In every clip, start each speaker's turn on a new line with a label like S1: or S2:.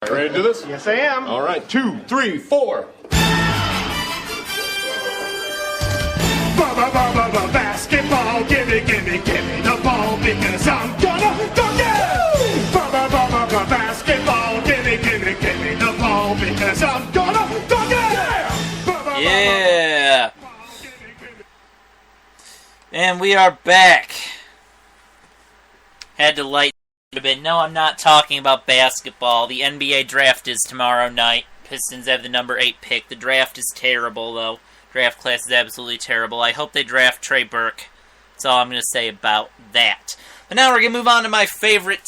S1: Ready to do this?
S2: Yes, I am.
S1: All right, 2, 3, 4.
S2: Basketball, gimme the ball because I'm gonna dunk it! Basketball, gimme the ball because I'm gonna dunk it!
S3: Yeah! And we are back. Had to light a bit. No, I'm not talking about basketball. The NBA draft is tomorrow night. Pistons have the number 8 pick. The draft is terrible, though. Draft class is absolutely terrible. I hope they draft Trey Burke. That's all I'm going to say about that. But now we're going to move on to my favorite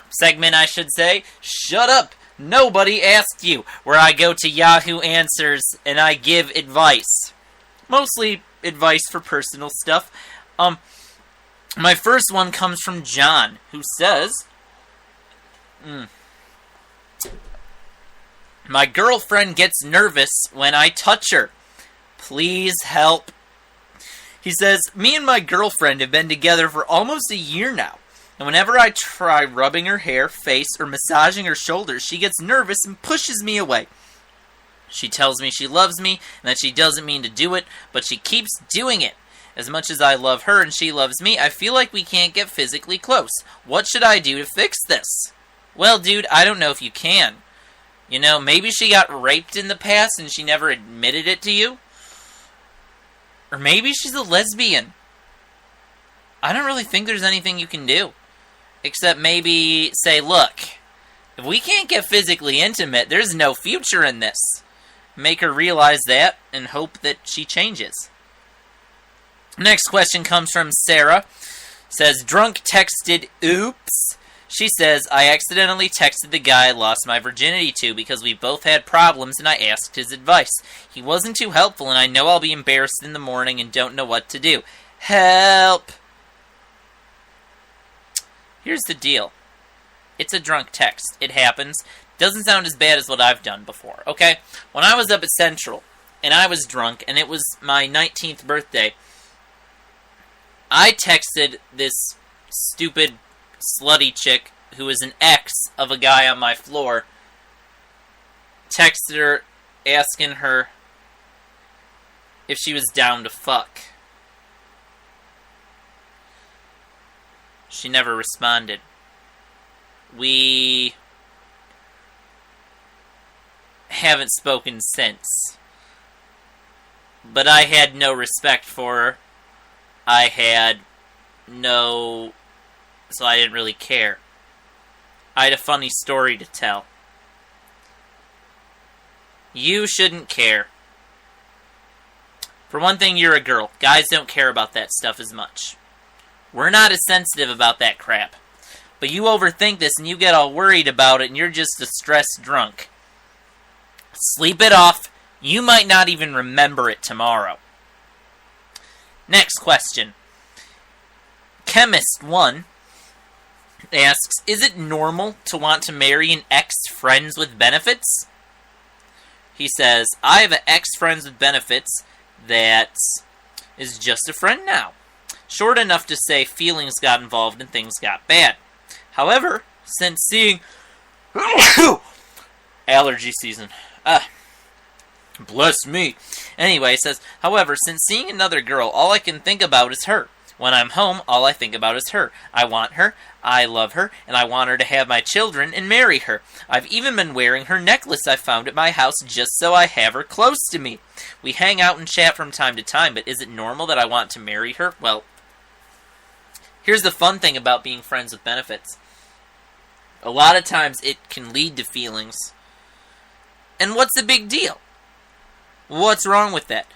S3: segment, I should say. Shut up! Nobody asked you. Where I go to Yahoo Answers and I give advice. Mostly advice for personal stuff. My first one comes from John, who says, my girlfriend gets nervous when I touch her. Please help. He says, me and my girlfriend have been together for almost a year now, and whenever I try rubbing her hair, face, or massaging her shoulders, she gets nervous and pushes me away. She tells me she loves me and that she doesn't mean to do it, but she keeps doing it. As much as I love her and she loves me, I feel like we can't get physically close. What should I do to fix this? Well, dude, I don't know if you can. You know, maybe she got raped in the past and she never admitted it to you. Or maybe she's a lesbian. I don't really think there's anything you can do. Except maybe say, look, if we can't get physically intimate, there's no future in this. Make her realize that and hope that she changes. Next question comes from Sarah. Says, drunk texted, oops. She says, I accidentally texted the guy I lost my virginity to because we both had problems and I asked his advice. He wasn't too helpful and I know I'll be embarrassed in the morning and don't know what to do. Help! Here's the deal. It's a drunk text. It happens. Doesn't sound as bad as what I've done before, okay? When I was up at Central and I was drunk and it was my 19th birthday, I texted this stupid, slutty chick who is an ex of a guy on my floor. Texted her, asking her if she was down to fuck. She never responded. We haven't spoken since. But I had no respect for her. I had no... So I didn't really care. I had a funny story to tell. You shouldn't care. For one thing, you're a girl. Guys don't care about that stuff as much. We're not as sensitive about that crap. But you overthink this and you get all worried about it and you're just a stressed drunk. Sleep it off. You might not even remember it tomorrow. Next question. Chemist1 asks, is it normal to want to marry an ex-friends with benefits? He says, I have an ex-friends with benefits that is just a friend now. Short enough to say feelings got involved and things got bad. However, since seeing... Allergy season. Bless me. Anyway, he says, however, since seeing another girl, all I can think about is her. When I'm home, all I think about is her. I want her, I love her, and I want her to have my children and marry her. I've even been wearing her necklace I found at my house just so I have her close to me. We hang out and chat from time to time, but is it normal that I want to marry her? Well, here's the fun thing about being friends with benefits. A lot of times it can lead to feelings. And what's the big deal? What's wrong with that?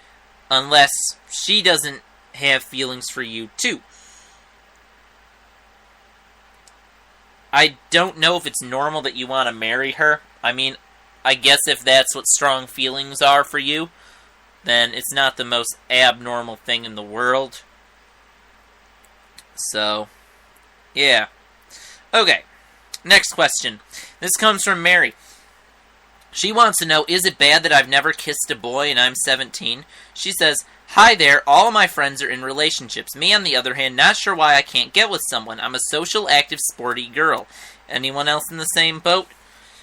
S3: Unless she doesn't have feelings for you too. I don't know if it's normal that you want to marry her. I mean, I guess if that's what strong feelings are for you, then it's not the most abnormal thing in the world. So, yeah. Okay, next question. This comes from Mary. She wants to know, is it bad that I've never kissed a boy and I'm 17? She says, Hi there, all of my friends are in relationships. Me, on the other hand, not sure why I can't get with someone. I'm a social, active, sporty girl. Anyone else in the same boat?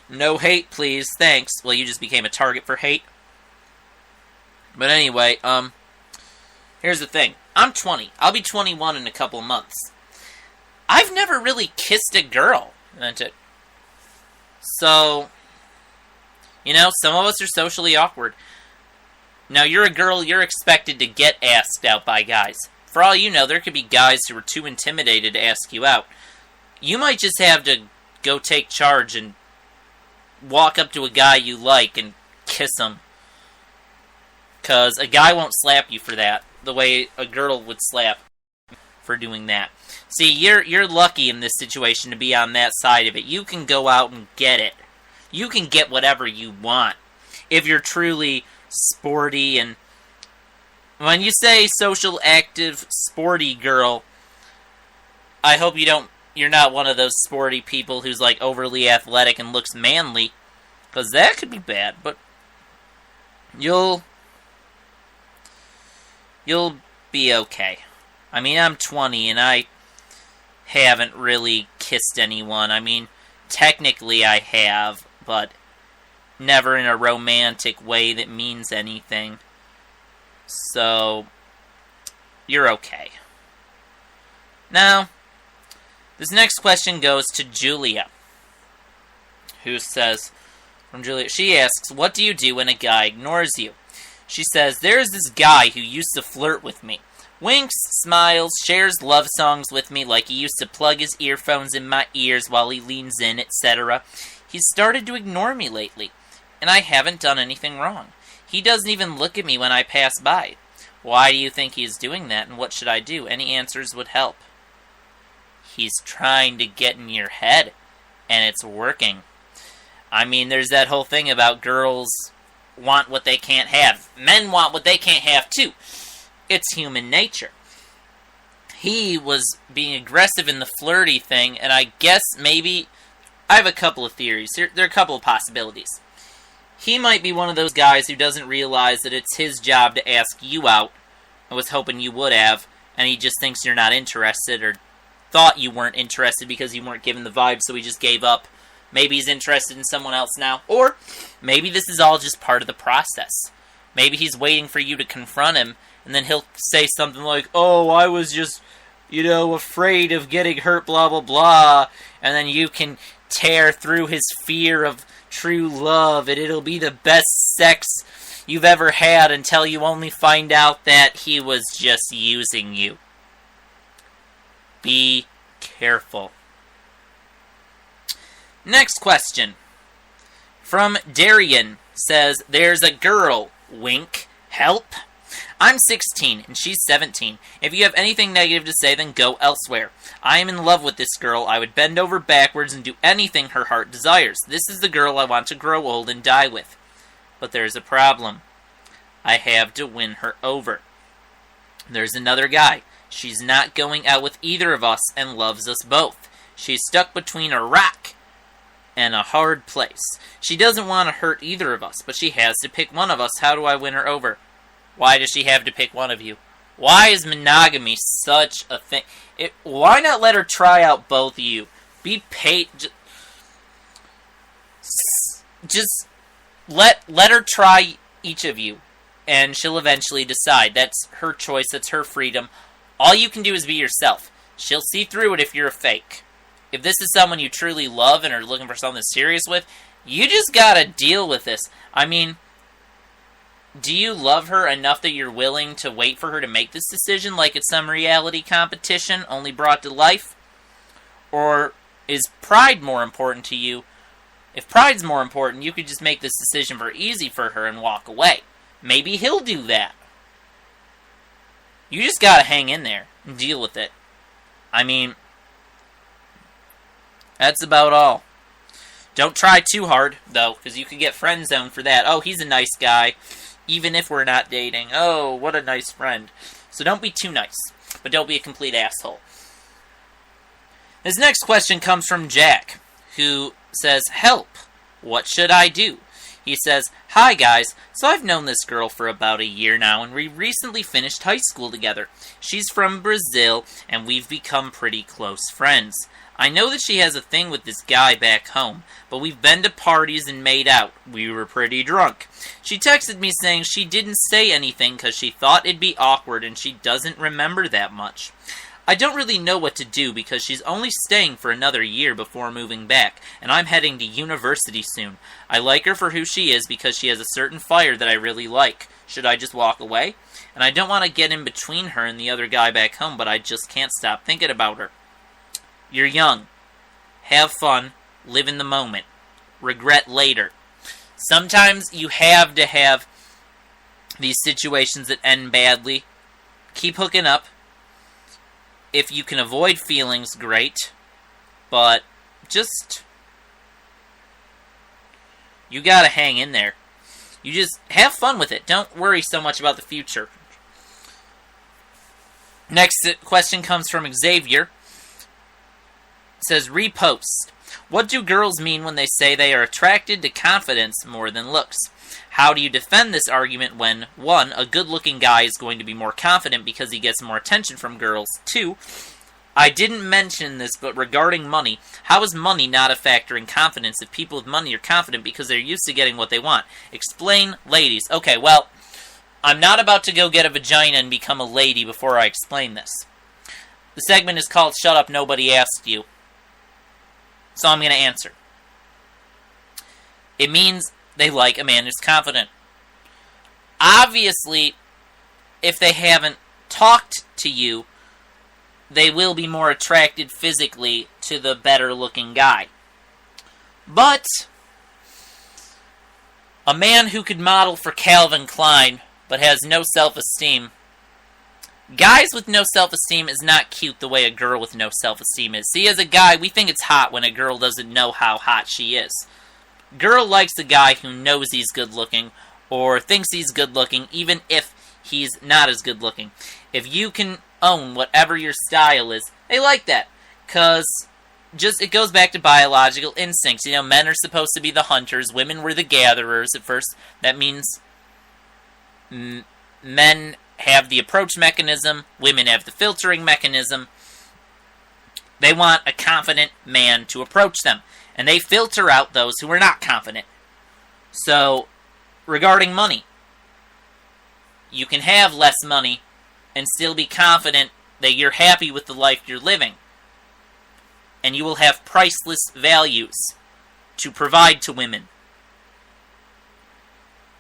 S3: No hate, please. Thanks. Well, you just became a target for hate. But anyway, here's the thing. I'm 20. I'll be 21 in a couple months. I've never really kissed a girl. Meant it. So, some of us are socially awkward. Now, you're a girl, you're expected to get asked out by guys. For all you know, there could be guys who are too intimidated to ask you out. You might just have to go take charge and walk up to a guy you like and kiss him. Because a guy won't slap you for that, the way a girl would slap for doing that. See, you're lucky in this situation to be on that side of it. You can go out and get it. You can get whatever you want if you're truly sporty. And when you say social, active, sporty girl, I hope you're not one of those sporty people who's like overly athletic and looks manly, because that could be bad. But you'll be okay. I mean, I'm 20 and I haven't really kissed anyone. I mean, technically I have, but never in a romantic way that means anything. So, you're okay. Now, this next question goes to Julia, who says, from Julia, she asks, what do you do when a guy ignores you? She says, there's this guy who used to flirt with me. Winks, smiles, shares love songs with me like he used to plug his earphones in my ears while he leans in, etc. He's started to ignore me lately, and I haven't done anything wrong. He doesn't even look at me when I pass by. Why do you think he is doing that, and what should I do? Any answers would help. He's trying to get in your head, and it's working. I mean, there's that whole thing about girls want what they can't have. Men want what they can't have, too. It's human nature. He was being aggressive in the flirty thing, and I guess maybe... I have a couple of theories. There are a couple of possibilities. He might be one of those guys who doesn't realize that it's his job to ask you out. I was hoping you would have, and he just thinks you're not interested, or thought you weren't interested because you weren't given the vibe, so he just gave up. Maybe he's interested in someone else now. Or maybe this is all just part of the process. Maybe he's waiting for you to confront him, and then he'll say something like, oh, I was just, afraid of getting hurt, blah, blah, blah. And then you can tear through his fear of true love, and it'll be the best sex you've ever had until you only find out that he was just using you. Be careful. Next question. From Darian. Says, there's a girl. Wink. Help. I'm 16, and she's 17. If you have anything negative to say, then go elsewhere. I am in love with this girl. I would bend over backwards and do anything her heart desires. This is the girl I want to grow old and die with. But there's a problem. I have to win her over. There's another guy. She's not going out with either of us and loves us both. She's stuck between a rock and a hard place. She doesn't want to hurt either of us, but she has to pick one of us. How do I win her over? Why does she have to pick one of you? Why is monogamy such a thing? Why not let her try out both of you? Be patient. Just let her try each of you, and she'll eventually decide. That's her choice. That's her freedom. All you can do is be yourself. She'll see through it if you're a fake. If this is someone you truly love and are looking for something serious with, you just gotta deal with this. I mean, do you love her enough that you're willing to wait for her to make this decision like it's some reality competition only brought to life? Or is pride more important to you? If pride's more important, you could just make this decision easy for her and walk away. Maybe he'll do that. You just gotta hang in there and deal with it. I mean, that's about all. Don't try too hard, though, because you could get friend zoned for that. Oh, he's a nice guy, even if we're not dating. Oh, what a nice friend. So don't be too nice, but don't be a complete asshole. This next question comes from Jack, who says, help, what should I do? He says, "Hi guys, so I've known this girl for about a year now, and we recently finished high school together. She's from Brazil, and we've become pretty close friends. I know that she has a thing with this guy back home, but we've been to parties and made out. We were pretty drunk. She texted me saying she didn't say anything because she thought it'd be awkward and she doesn't remember that much. I don't really know what to do because she's only staying for another year before moving back, and I'm heading to university soon. I like her for who she is because she has a certain fire that I really like. Should I just walk away? And I don't want to get in between her and the other guy back home, but I just can't stop thinking about her. You're young. Have fun. Live in the moment. Regret later." Sometimes you have to have these situations that end badly. Keep hooking up. If you can avoid feelings, great. But just, you gotta hang in there. You just have fun with it. Don't worry so much about the future. Next question comes from Xavier. It says, repost. What do girls mean when they say they are attracted to confidence more than looks? How do you defend this argument when, 1, a good-looking guy is going to be more confident because he gets more attention from girls? 2, I didn't mention this, but regarding money, how is money not a factor in confidence if people with money are confident because they're used to getting what they want? Explain, ladies. Okay, well, I'm not about to go get a vagina and become a lady before I explain this. The segment is called Shut Up, Nobody Asked You. So I'm going to answer. It means they like a man who's confident. Obviously, if they haven't talked to you, they will be more attracted physically to the better-looking guy. But a man who could model for Calvin Klein but has no self-esteem. Guys with no self-esteem is not cute the way a girl with no self-esteem is. See, as a guy, we think it's hot when a girl doesn't know how hot she is. Girl likes a guy who knows he's good-looking or thinks he's good-looking even if he's not as good-looking. If you can own whatever your style is, they like that. Because it goes back to biological instincts. You know, men are supposed to be the hunters, women were the gatherers at first. That means men have the approach mechanism, women have the filtering mechanism. They want a confident man to approach them, and they filter out those who are not confident. So, regarding money, you can have less money and still be confident that you're happy with the life you're living, and you will have priceless values to provide to women.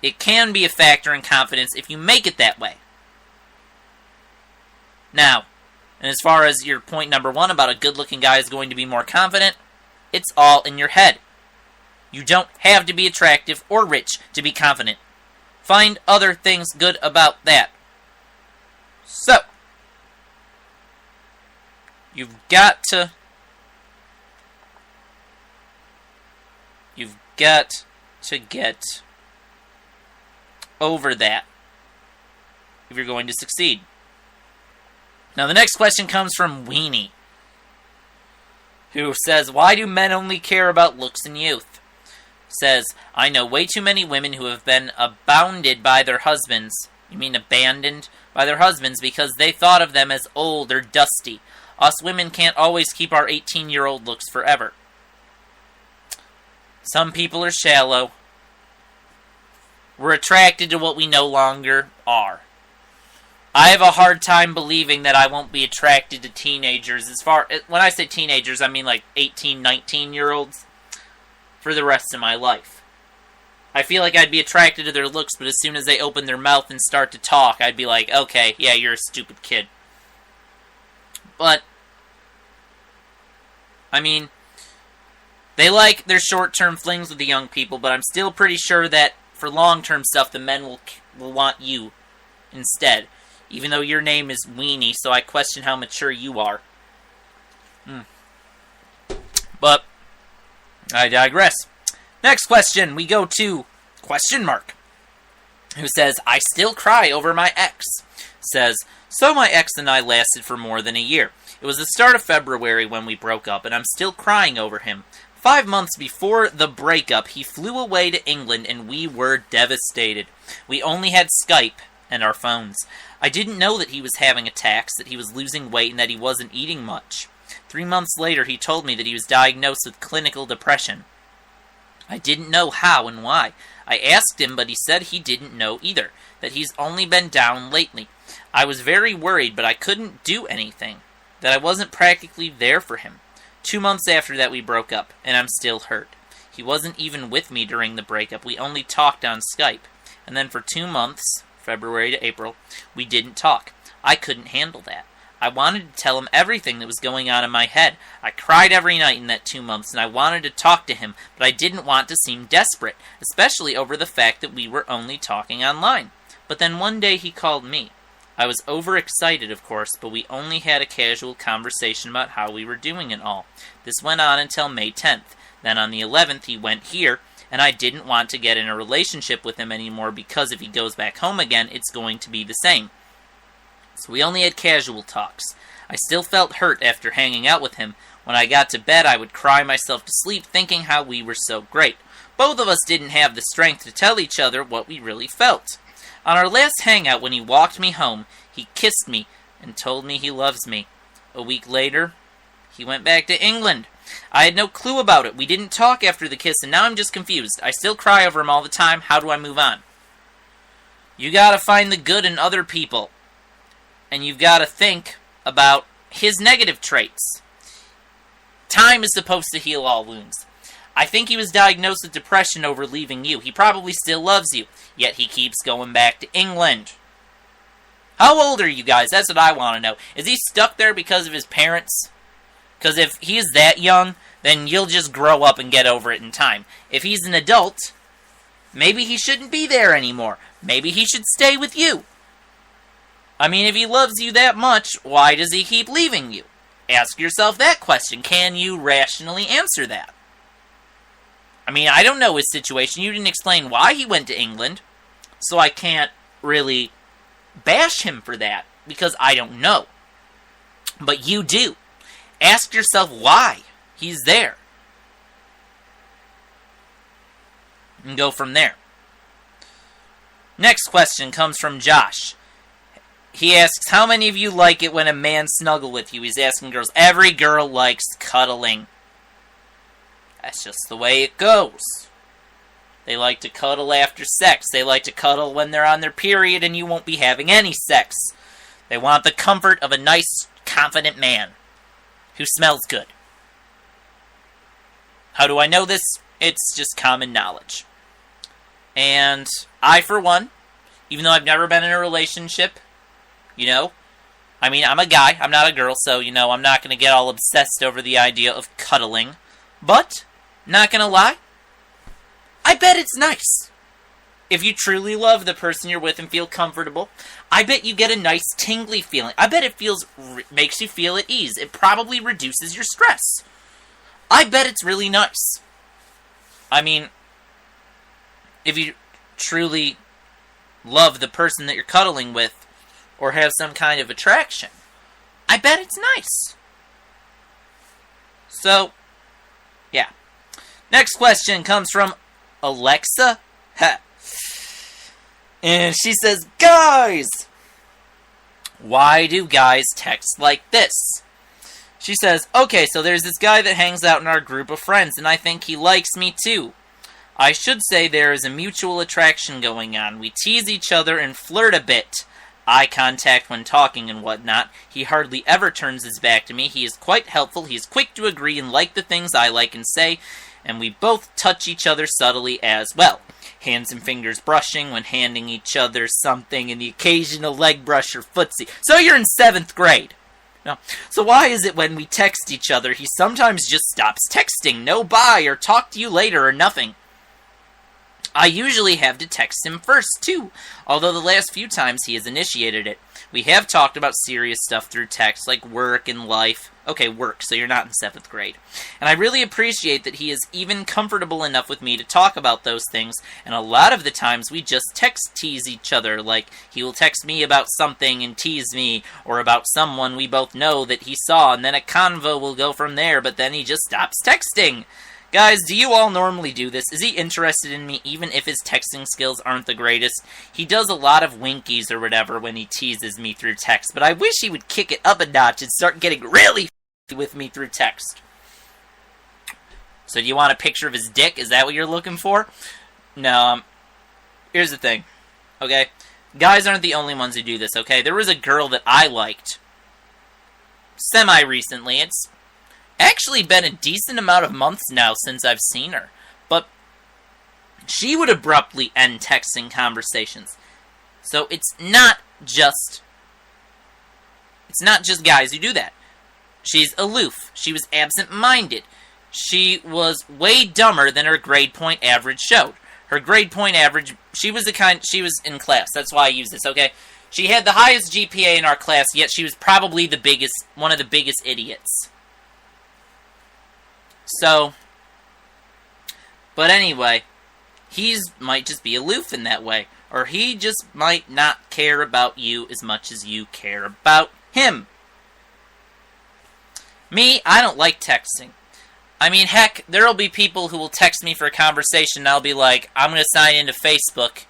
S3: It can be a factor in confidence if you make it that way. Now, and as far as your point number 1 about a good-looking guy is going to be more confident, it's all in your head. You don't have to be attractive or rich to be confident. Find other things good about that. So, you've got to get over that if you're going to succeed. Now, the next question comes from Weenie, who says, why do men only care about looks and youth? Says, I know way too many women who have been abandoned by their husbands. You mean abandoned by their husbands because they thought of them as old or dusty. Us women can't always keep our 18-year-old looks forever. Some people are shallow. We're attracted to what we no longer are. I have a hard time believing that I won't be attracted to teenagers. When I say teenagers, I mean like 18, 19-year-olds for the rest of my life. I feel like I'd be attracted to their looks, but as soon as they open their mouth and start to talk, I'd be like, okay, yeah, you're a stupid kid. But, I mean, they like their short-term flings with the young people, but I'm still pretty sure that for long-term stuff, the men will want you instead. Even though your name is Weenie, so I question how mature you are. But, I digress. Next question, we go to question mark, who says, I still cry over my ex. Says, so my ex and I lasted for more than a year. It was the start of February when we broke up, and I'm still crying over him. 5 months before the breakup, he flew away to England and we were devastated. We only had Skype and our phones. I didn't know that he was having attacks, that he was losing weight, and that he wasn't eating much. 3 months later, he told me that he was diagnosed with clinical depression. I didn't know how and why. I asked him, but he said he didn't know either, that he's only been down lately. I was very worried, but I couldn't do anything, that I wasn't practically there for him. 2 months after that, we broke up, and I'm still hurt. He wasn't even with me during the breakup. We only talked on Skype. And then for 2 months, February to April, we didn't talk. I couldn't handle that. I wanted to tell him everything that was going on in my head. I cried every night in that 2 months, and I wanted to talk to him, but I didn't want to seem desperate, especially over the fact that we were only talking online. But then one day he called me. I was overexcited, of course, but we only had a casual conversation about how we were doing and all. This went on until May 10th. Then on the 11th, he went here, and I didn't want to get in a relationship with him anymore because if he goes back home again, it's going to be the same. So we only had casual talks. I still felt hurt after hanging out with him. When I got to bed, I would cry myself to sleep thinking how we were so great. Both of us didn't have the strength to tell each other what we really felt. On our last hangout, when he walked me home, he kissed me and told me he loves me. A week later, he went back to England. I had no clue about it. We didn't talk after the kiss, and now I'm just confused. I still cry over him all the time. How do I move on? You gotta find the good in other people. And you've gotta think about his negative traits. Time is supposed to heal all wounds. I think he was diagnosed with depression over leaving you. He probably still loves you, yet he keeps going back to England. How old are you guys? That's what I want to know. Is he stuck there because of his parents? Because if he is that young, then you'll just grow up and get over it in time. If he's an adult, maybe he shouldn't be there anymore. Maybe he should stay with you. I mean, if he loves you that much, why does he keep leaving you? Ask yourself that question. Can you rationally answer that? I mean, I don't know his situation. You didn't explain why he went to England, so I can't really bash him for that, because I don't know. But you do. Ask yourself why he's there. And go from there. Next question comes from Josh. He asks, how many of you like it when a man snuggle with you? He's asking girls. Every girl likes cuddling. That's just the way it goes. They like to cuddle after sex. They like to cuddle when they're on their period and you won't be having any sex. They want the comfort of a nice, confident man who smells good. How do I know this? It's just common knowledge. And I, for one, even though I've never been in a relationship, I mean, I'm a guy, I'm not a girl, so, I'm not going to get all obsessed over the idea of cuddling. But, not going to lie, I bet it's nice. If you truly love the person you're with and feel comfortable, I bet you get a nice tingly feeling. I bet it makes you feel at ease. It probably reduces your stress. I bet it's really nice. I mean, if you truly love the person that you're cuddling with, or have some kind of attraction, I bet it's nice. So, yeah. Next question comes from Alexa. And she says, guys, why do guys text like this? She says, okay, so there's this guy that hangs out in our group of friends, and I think he likes me too. I should say there is a mutual attraction going on. We tease each other and flirt a bit. Eye contact when talking and whatnot. He hardly ever turns his back to me. He is quite helpful. He is quick to agree and like the things I like and say, and we both touch each other subtly as well. Hands and fingers brushing when handing each other something, and the occasional leg brush or footsie. So you're in 7th grade. No. So why is it when we text each other, he sometimes just stops texting, no bye, or talk to you later, or nothing? I usually have to text him first, too, although the last few times he has initiated it. We have talked about serious stuff through text, like work and life. Okay, work, so you're not in 7th grade. And I really appreciate that he is even comfortable enough with me to talk about those things, and a lot of the times we just tease each other, like he will text me about something and tease me, or about someone we both know that he saw, and then a convo will go from there, but then he just stops texting. Guys, do you all normally do this? Is he interested in me even if his texting skills aren't the greatest? He does a lot of winkies or whatever when he teases me through text, but I wish he would kick it up a notch and start getting really with me through text. So do you want a picture of his dick? Is that what you're looking for? No, here's the thing, okay? Guys aren't the only ones who do this, okay? There was a girl that I liked semi-recently. It's actually been a decent amount of months now since I've seen her. But she would abruptly end texting conversations. So it's not just guys who do that. She's aloof. She was absent-minded. She was way dumber than her grade point average showed. Her grade point average, she was in class. That's why I use this, okay? She had the highest GPA in our class, yet she was probably one of the biggest idiots. So, but anyway, might just be aloof in that way. Or he just might not care about you as much as you care about him. Me, I don't like texting. I mean, heck, there'll be people who will text me for a conversation and I'll be like, I'm going to sign into Facebook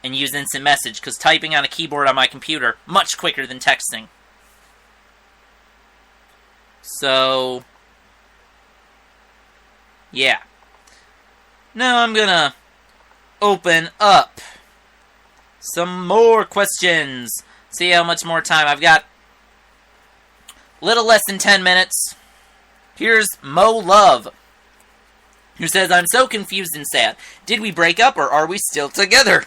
S3: and use instant message, because typing on a keyboard on my computer, much quicker than texting. So, yeah. Now I'm gonna open up some more questions. See how much more time I've got. Little less than 10 minutes. Here's Mo Love, who says, I'm so confused and sad. Did we break up or are we still together?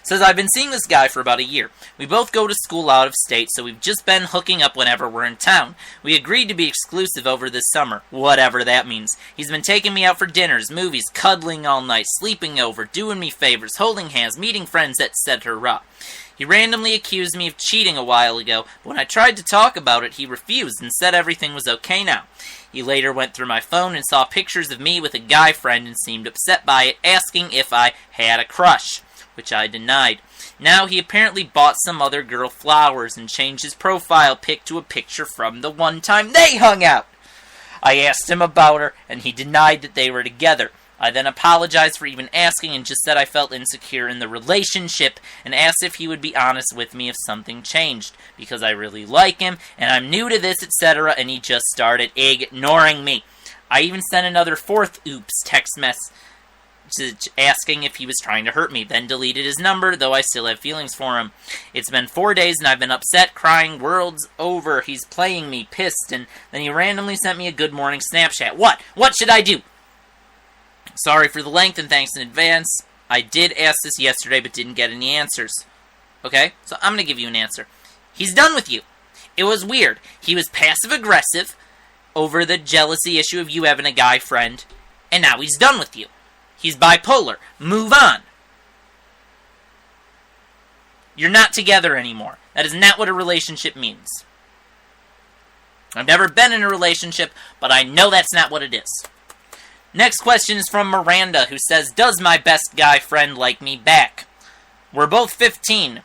S3: Says, I've been seeing this guy for about a year. We both go to school out of state, so we've just been hooking up whenever we're in town. We agreed to be exclusive over this summer, whatever that means. He's been taking me out for dinners, movies, cuddling all night, sleeping over, doing me favors, holding hands, meeting friends, etc. He randomly accused me of cheating a while ago, but when I tried to talk about it, he refused and said everything was okay now. He later went through my phone and saw pictures of me with a guy friend and seemed upset by it, asking if I had a crush, which I denied. Now he apparently bought some other girl flowers and changed his profile pic to a picture from the one time they hung out. I asked him about her, and he denied that they were together. I then apologized for even asking and just said I felt insecure in the relationship and asked if he would be honest with me if something changed, because I really like him and I'm new to this, etc., and he just started ignoring me. I even sent another fourth oops text message asking if he was trying to hurt me, then deleted his number, though I still have feelings for him. It's been 4 days and I've been upset, crying, world's over, he's playing me, pissed, and then he randomly sent me a good morning Snapchat. What? What should I do? Sorry for the length and thanks in advance. I did ask this yesterday but didn't get any answers. Okay, so I'm going to give you an answer. He's done with you. It was weird. He was passive-aggressive over the jealousy issue of you having a guy friend, and now he's done with you. He's bipolar. Move on. You're not together anymore. That is not what a relationship means. I've never been in a relationship, but I know that's not what it is. Next question is from Miranda, who says, does my best guy friend like me back? We're both 15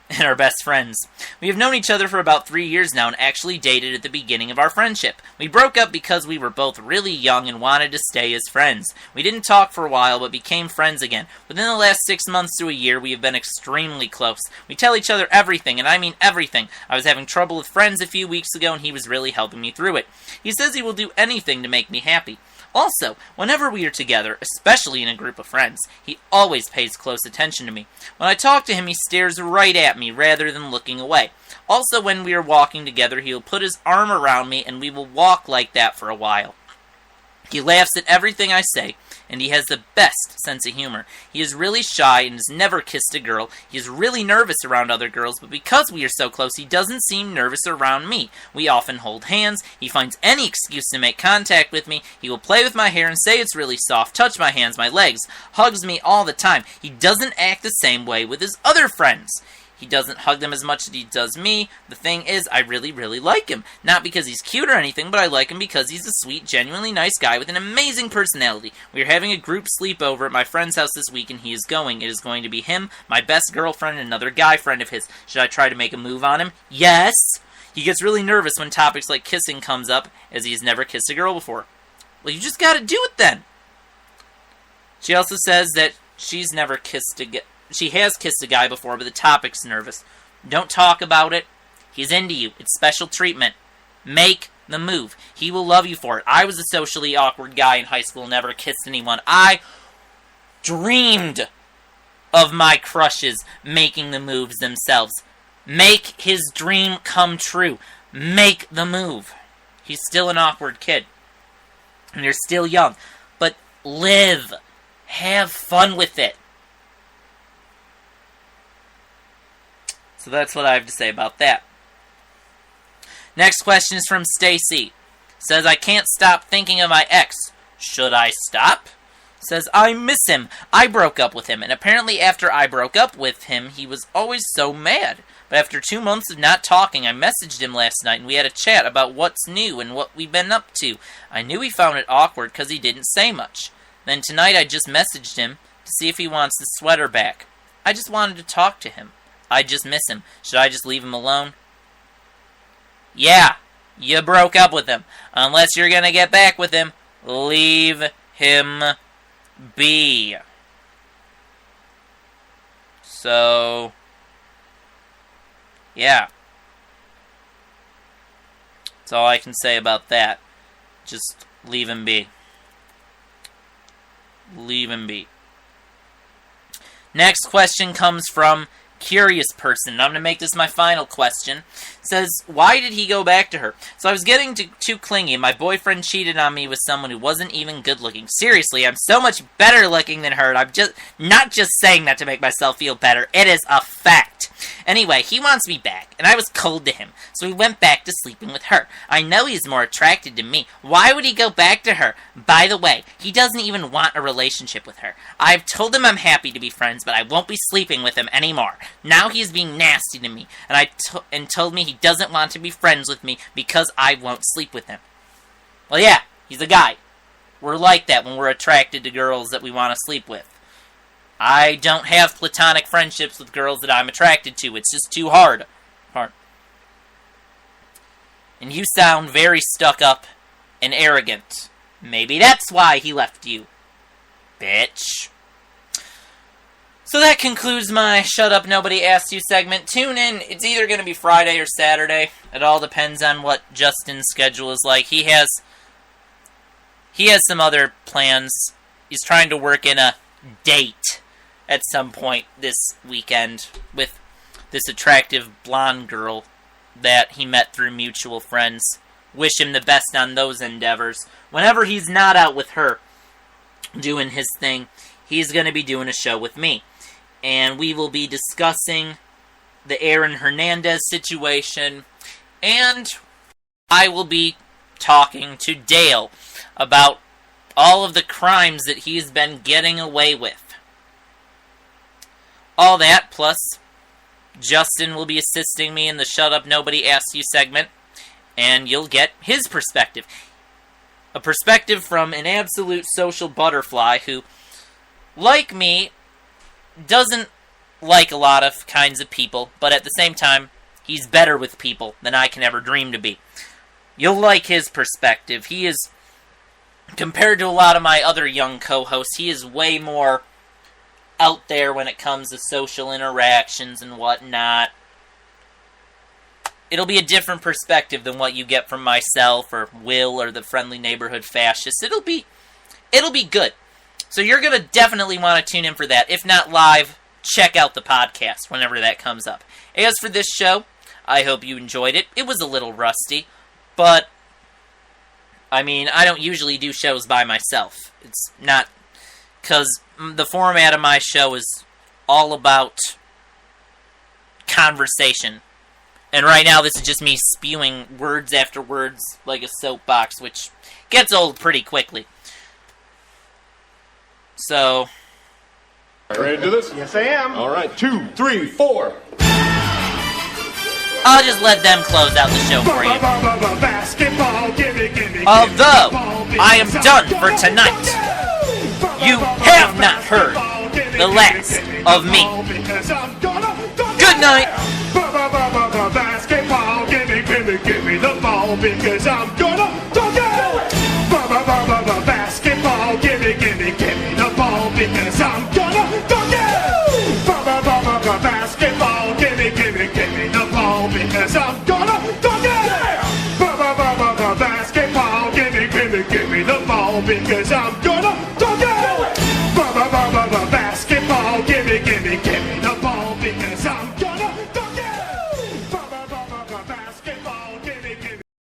S3: and are best friends. We have known each other for about 3 years now and actually dated at the beginning of our friendship. We broke up because we were both really young and wanted to stay as friends. We didn't talk for a while but became friends again. Within the last 6 months to a year, we have been extremely close. We tell each other everything, and I mean everything. I was having trouble with friends a few weeks ago and he was really helping me through it. He says he will do anything to make me happy. Also, whenever we are together, especially in a group of friends, he always pays close attention to me. When I talk to him, he stares right at me rather than looking away. Also, when we are walking together, he will put his arm around me and we will walk like that for a while. He laughs at everything I say, and he has the best sense of humor. He is really shy and has never kissed a girl. He is really nervous around other girls, but because we are so close, he doesn't seem nervous around me. We often hold hands. He finds any excuse to make contact with me. He will play with my hair and say it's really soft, touch my hands, my legs, hugs me all the time. He doesn't act the same way with his other friends. He doesn't hug them as much as he does me. The thing is, I really, really like him. Not because he's cute or anything, but I like him because he's a sweet, genuinely nice guy with an amazing personality. We are having a group sleepover at my friend's house this week, and he is going. It is going to be him, my best girlfriend, and another guy friend of his. Should I try to make a move on him? Yes! He gets really nervous when topics like kissing comes up, as he has never kissed a girl before. Well, you just gotta do it then. She also says that she has kissed a guy before, but the topic's nervous. Don't talk about it. He's into you. It's special treatment. Make the move. He will love you for it. I was a socially awkward guy in high school, never kissed anyone. I dreamed of my crushes making the moves themselves. Make his dream come true. Make the move. He's still an awkward kid. And you're still young. But live. Have fun with it. So that's what I have to say about that. Next question is from Stacy. Says, I can't stop thinking of my ex. Should I stop? Says, I miss him. I broke up with him. And apparently after I broke up with him, he was always so mad. But after 2 months of not talking, I messaged him last night and we had a chat about what's new and what we've been up to. I knew he found it awkward because he didn't say much. Then tonight I just messaged him to see if he wants the sweater back. I just wanted to talk to him. I just miss him. Should I just leave him alone? Yeah, you broke up with him. Unless you're gonna get back with him, leave him be. So, yeah. That's all I can say about that. Just leave him be. Leave him be. Next question comes from Curious Person. I'm going to make this my final question. It says, why did he go back to her? So I was getting too clingy. My boyfriend cheated on me with someone who wasn't even good looking. Seriously, I'm so much better looking than her. I'm just not just saying that to make myself feel better. It is a fact. Anyway, he wants me back, and I was cold to him, so he went back to sleeping with her. I know he's more attracted to me. Why would he go back to her? By the way, he doesn't even want a relationship with her. I've told him I'm happy to be friends, but I won't be sleeping with him anymore. Now he is being nasty to me, and told me he doesn't want to be friends with me because I won't sleep with him. Well, yeah, he's a guy. We're like that when we're attracted to girls that we want to sleep with. I don't have platonic friendships with girls that I'm attracted to. It's just too hard. And you sound very stuck up and arrogant. Maybe that's why he left you. Bitch. So that concludes my Shut Up Nobody Asked You segment. Tune in. It's either going to be Friday or Saturday. It all depends on what Justin's schedule is like. He has some other plans. He's trying to work in a date at some point this weekend with this attractive blonde girl that he met through mutual friends. Wish him the best on those endeavors. Whenever he's not out with her doing his thing, he's going to be doing a show with me. And we will be discussing the Aaron Hernandez situation, and I will be talking to Dale about all of the crimes that he's been getting away with. All that, plus Justin will be assisting me in the Shut Up Nobody Asks You segment, and you'll get his perspective. A perspective from an absolute social butterfly who, like me, doesn't like a lot of kinds of people, but at the same time, he's better with people than I can ever dream to be. You'll like his perspective. He is, compared to a lot of my other young co-hosts, he is way more out there when it comes to social interactions and whatnot. It'll be a different perspective than what you get from myself or Will or the Friendly Neighborhood Fascists. It'll be good. So you're going to definitely want to tune in for that. If not live, check out the podcast whenever that comes up. As for this show, I hope you enjoyed it. It was a little rusty, but I mean, I don't usually do shows by myself. It's not, because the format of my show is all about conversation. And right now, this is just me spewing words after words like a soapbox, which gets old pretty quickly. So,
S1: Ready to do this?
S2: Yes, I am.
S1: All right, 2, 3, 4.
S3: I'll just let them close out the show for you.
S2: Basketball, gimme.
S3: Although I am done for tonight, you have not heard the last of me. Good night.
S2: Basketball, gimme the ball because I'm gonna dunk it. the ball because I'm gonna dunk it. Basketball, give me the ball because I'm